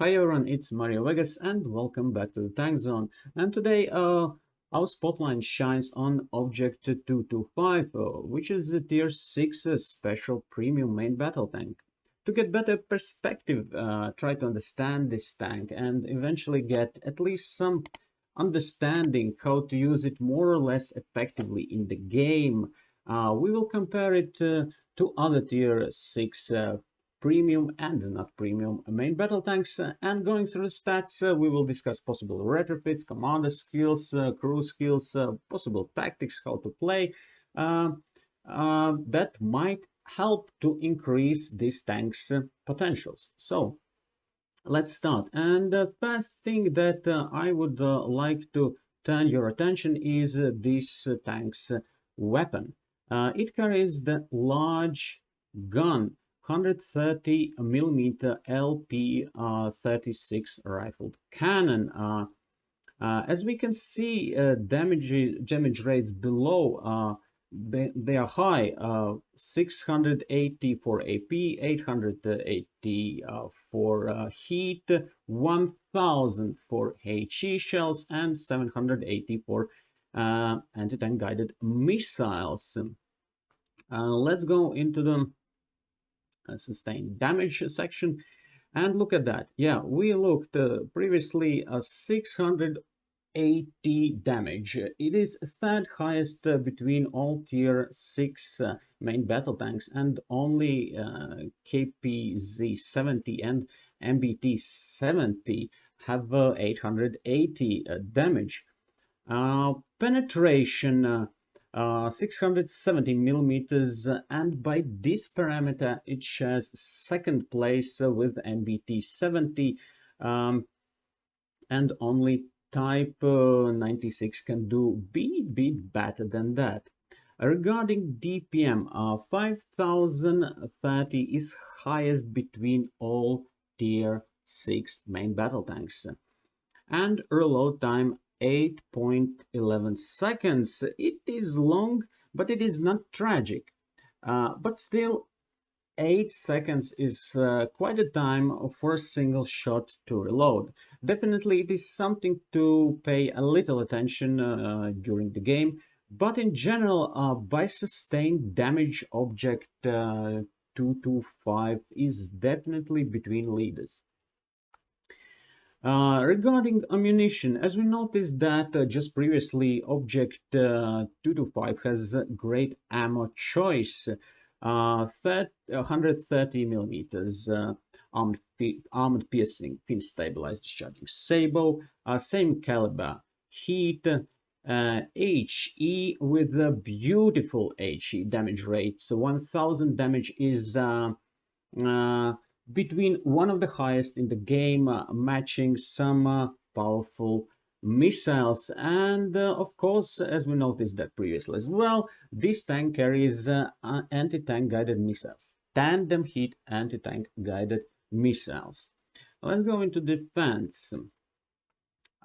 Hi everyone, it's Mario Vegas and welcome back to the Tank Zone. And today our spotlight shines on Object 225, which is a Tier 6 special premium main battle tank. To get better perspective, try to understand this tank and eventually get at least some understanding how to use it more or less effectively in the game. We will compare it to other Tier 6 premium and not premium main battle tanks. And going through the stats, we will discuss possible retrofits, commander skills, crew skills, possible tactics, how to play. Uh, that might help to increase these tanks' potentials. So let's start. And the first thing that I would like to turn your attention is this tank's weapon. It carries the large gun 130 millimeter LP 36 rifled cannon. As we can see, damage rates below they are high. 680 for AP, 880 for heat, 1000 for HE shells, and 780 for anti-tank guided missiles. Let's go into the sustained damage section and look at that. Yeah, we looked previously 680 damage. It is third highest between all tier 6 main battle tanks, and only KPZ-70 and MBT-70 have 880 damage. Penetration 670 millimeters, and by this parameter it shares second place with MBT 70, and only Type 96 can do bit better than that. Regarding DPM, 5030 is highest between all tier 6 main battle tanks, and reload time 8.11 seconds. It is long, but it is not tragic. But still, 8 seconds is quite a time for a single shot to reload. Definitely, it is something to pay a little attention during the game, but in general, by sustained damage, Object 225 is definitely between leaders. Regarding ammunition, as we noticed that just previously, Object 225 has a great ammo choice. 130 millimeters armored piercing, fin stabilized discharging sabot, same caliber heat, HE with a beautiful HE damage rate. So 1000 damage is uh, between one of the highest in the game, matching some powerful missiles. And of course, as we noticed that previously as well, this tank carries anti-tank guided missiles, tandem hit anti-tank guided missiles. Let's go into defense.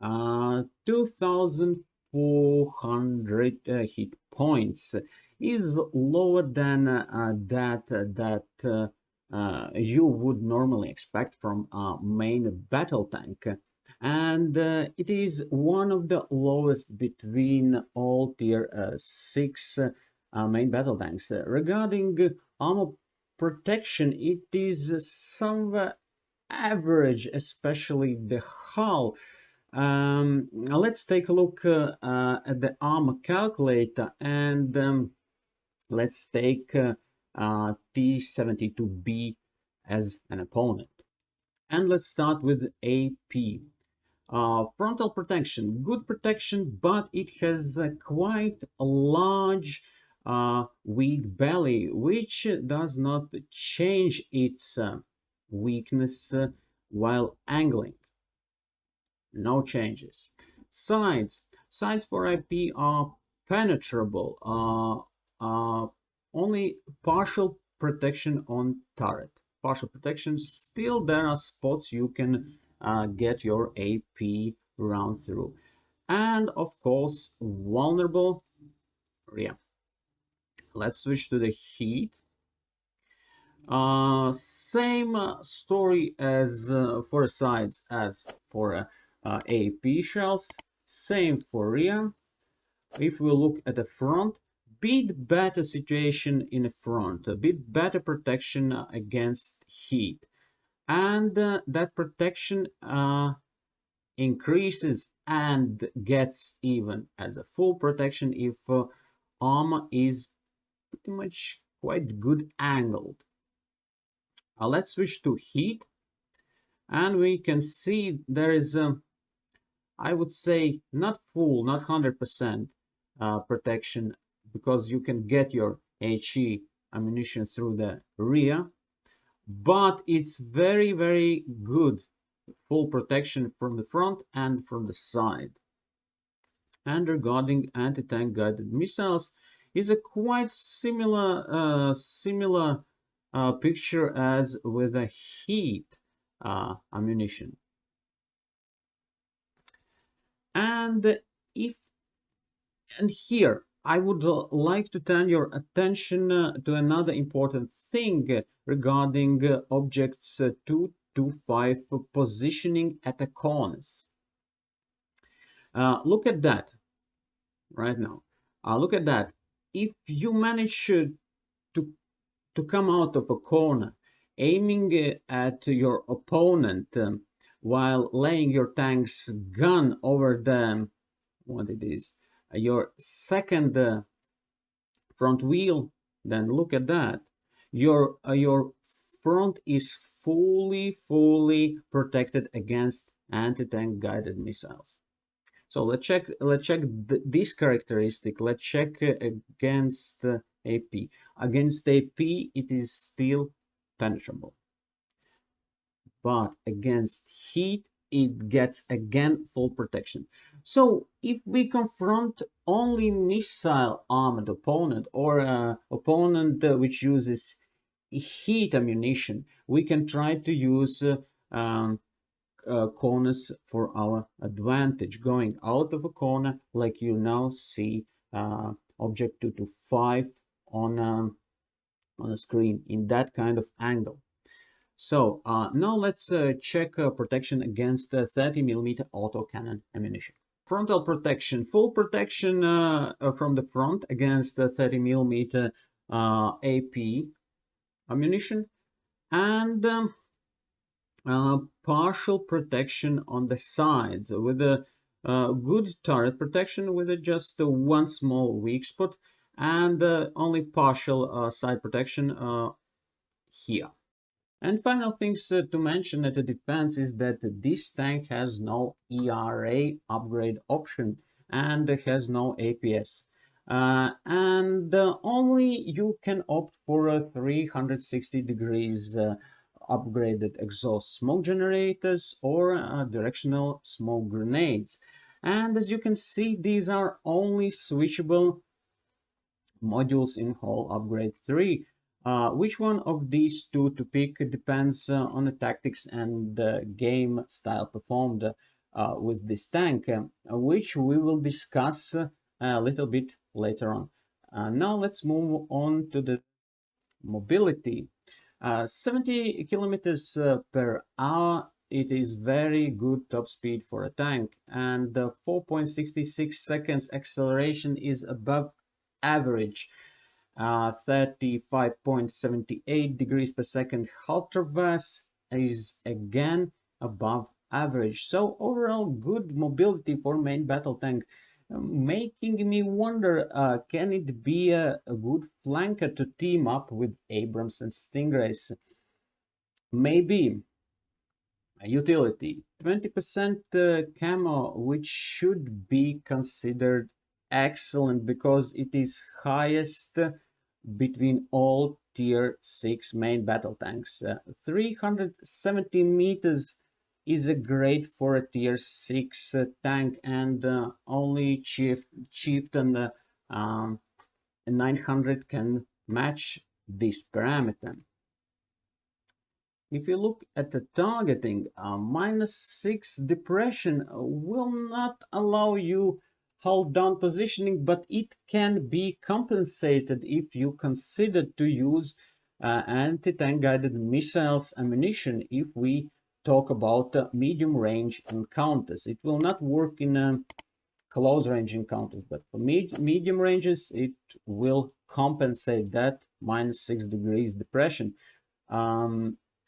2400 hit points is lower than that you would normally expect from a main battle tank, and it is one of the lowest between all tier 6 main battle tanks. Regarding armor protection, it is somewhere average, especially the hull. Let's take a look at the armor calculator, and let's take T72B as an opponent. And let's start with AP. Frontal protection, good protection, but it has quite a large weak belly, which does not change its weakness while angling. No changes. Sides for IP are penetrable. Only partial protection on turret. Partial protection. Still, there are spots you can get your AP round through. And of course, vulnerable. Yeah. Let's switch to the heat. Same story as for sides as for AP shells. Same for rear. If we look at the front, bit better situation in the front, a bit better protection against heat, and that protection increases and gets even as a full protection if armor is pretty much quite good angled. Let's switch to heat, and we can see there is I would say not full, not 100% protection, because you can get your HE ammunition through the rear, but it's very, very good full protection from the front and from the side. And regarding anti-tank guided missiles, is a quite similar picture as with the heat ammunition. And if and here I would like to turn your attention to another important thing regarding objects 2 to 5 positioning at the corners. Look at that right now. Look at that. If you manage to come out of a corner, aiming at your opponent while laying your tank's gun over the what it is, your second front wheel, then look at that. Your front is fully protected against anti-tank guided missiles. So let's check this characteristic. Let's check against AP. Against AP, it is still penetrable, but against heat, it gets again full protection. So if we confront only missile armored opponent or opponent which uses heat ammunition, we can try to use corners for our advantage, going out of a corner like you now see object 2 to 5 on a screen in that kind of angle. So now let's check protection against 30mm autocannon ammunition. Frontal protection, full protection from the front against 30mm AP ammunition, and partial protection on the sides with a good turret protection with just one small weak spot, and only partial side protection here. And final things to mention at the defense is that this tank has no ERA upgrade option and has no APS. And only you can opt for a 360 degrees upgraded exhaust smoke generators or directional smoke grenades. And as you can see, these are only switchable modules in Hull Upgrade 3. Which one of these two to pick depends on the tactics and the game style performed with this tank, which we will discuss a little bit later on. Now let's move on to the mobility. 70 kilometers per hour, it is very good top speed for a tank, and 4.66 seconds acceleration is above average. 35.78 degrees per second hull traverse is again above average. So overall good mobility for main battle tank, making me wonder, can it be a good flanker to team up with Abrams and Stingrays? Maybe. Utility 20% camo, which should be considered excellent because it is highest between all tier 6 main battle tanks. 370 meters is a great for a tier 6 tank, and only Chieftain 900 can match this parameter. If you look at the targeting, -6 depression will not allow you hold down positioning, but it can be compensated if you consider to use anti-tank guided missiles ammunition if we talk about medium range encounters. It will not work in close range encounters, but for medium ranges, it will compensate that -6 degrees depression.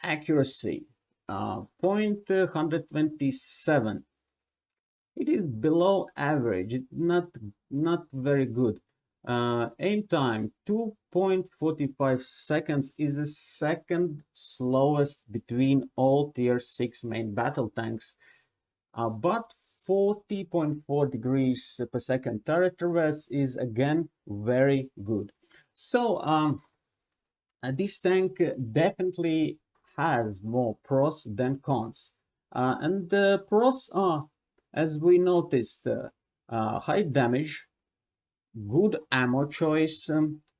Accuracy, point 127. It is below average. It's not very good. Aim time 2.45 seconds is the second slowest between all tier 6 main battle tanks, but 40.4 degrees per second turret traverse is again very good. So this tank definitely has more pros than cons, and the pros are, as we noticed, high damage, good ammo choice,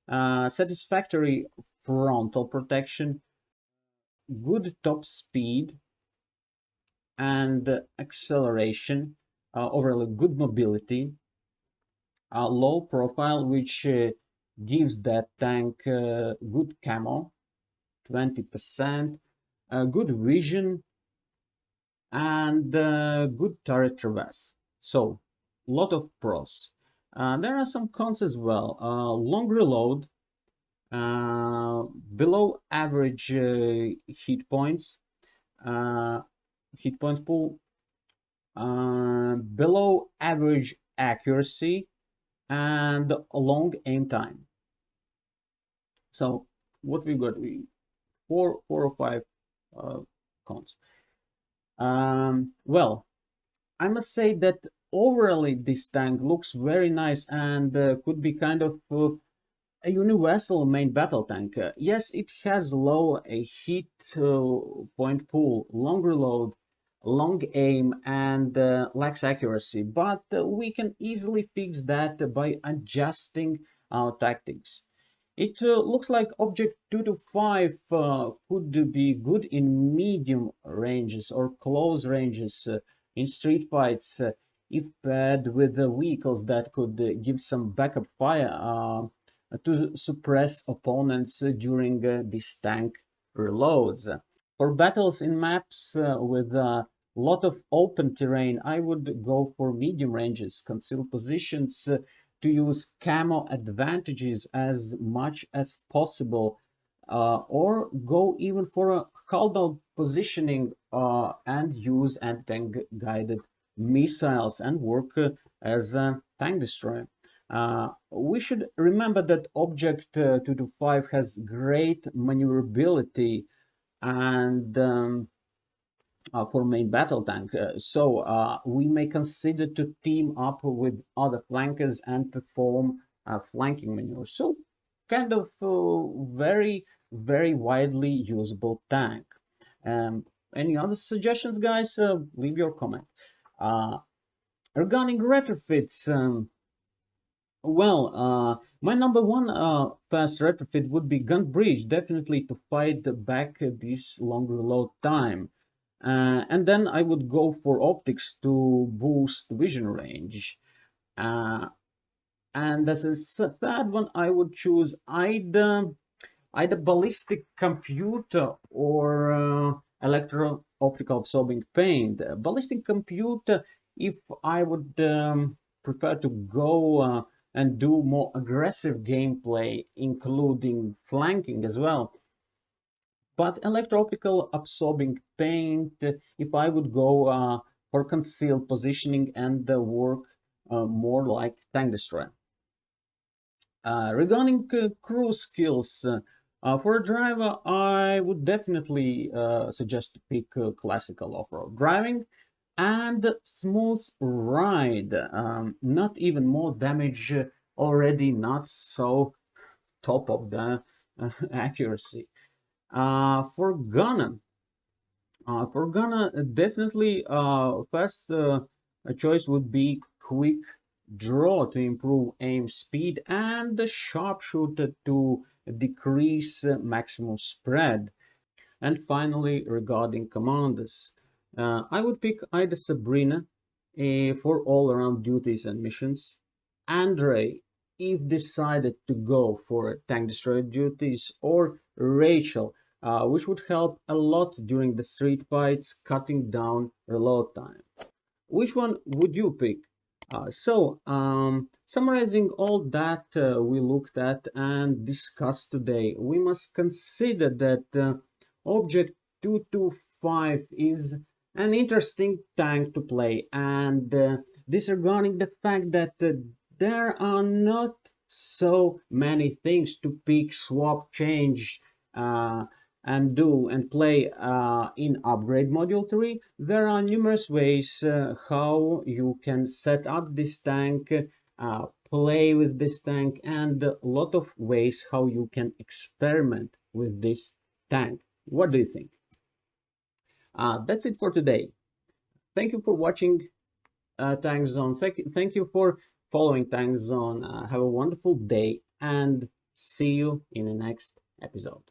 satisfactory frontal protection, good top speed and acceleration, overall good mobility, low profile, which gives that tank good camo, 20%, good vision, and good turret traverse. So, lot of pros. There are some cons as well. Long reload, below average hit points, hit points pool, below average accuracy, and a long aim time. So what we got? Four or five cons. Well, I must say that overall this tank looks very nice and could be kind of a universal main battle tank. Yes, it has low hit point pool, long reload, long aim, and lacks accuracy, but we can easily fix that by adjusting our tactics. It looks like Object 225 could be good in medium ranges or close ranges in street fights if paired with vehicles that could give some backup fire to suppress opponents during this tank reloads. For battles in maps with a lot of open terrain, I would go for medium ranges, concealed positions, to use camo advantages as much as possible, or go even for a huddle positioning and use anti-tank guided missiles and work as a tank destroyer. We should remember that Object 225 has great maneuverability and for main battle tank. So we may consider to team up with other flankers and perform flanking maneuvers. So kind of very, very widely usable tank. Any other suggestions, guys? Leave your comment. Regarding retrofits, my number one fast retrofit would be Gun Bridge, definitely to fight back this long reload time. And then I would go for optics to boost vision range. And as a third one, I would choose either ballistic computer or electro-optical absorbing paint. Ballistic computer, if I would prefer to go and do more aggressive gameplay, including flanking as well. But electro-optical absorbing paint, if I would go for concealed positioning and work more like tank destroyer. Regarding crew skills, for a driver, I would definitely suggest to pick classical off-road driving and smooth ride. Not even more damage, already not so top of the accuracy. For Ghana, definitely first choice would be quick draw to improve aim speed and the sharpshooter to decrease maximum spread. And finally, regarding commanders, I would pick either Sabrina for all-around duties and missions, Andre if decided to go for tank destroyer duties, or Rachel, which would help a lot during the street fights, cutting down reload time. Which one would you pick? Summarizing all that we looked at and discussed today, we must consider that Object 225 is an interesting tank to play, and disregarding the fact that there are not so many things to pick, swap, change, and do and play in upgrade module 3, there are numerous ways how you can set up this tank, play with this tank, and a lot of ways how you can experiment with this tank. What do you think? That's it for today. Thank you for watching Tank Zone. Thank you for following Tank Zone. Have a wonderful day and see you in the next episode.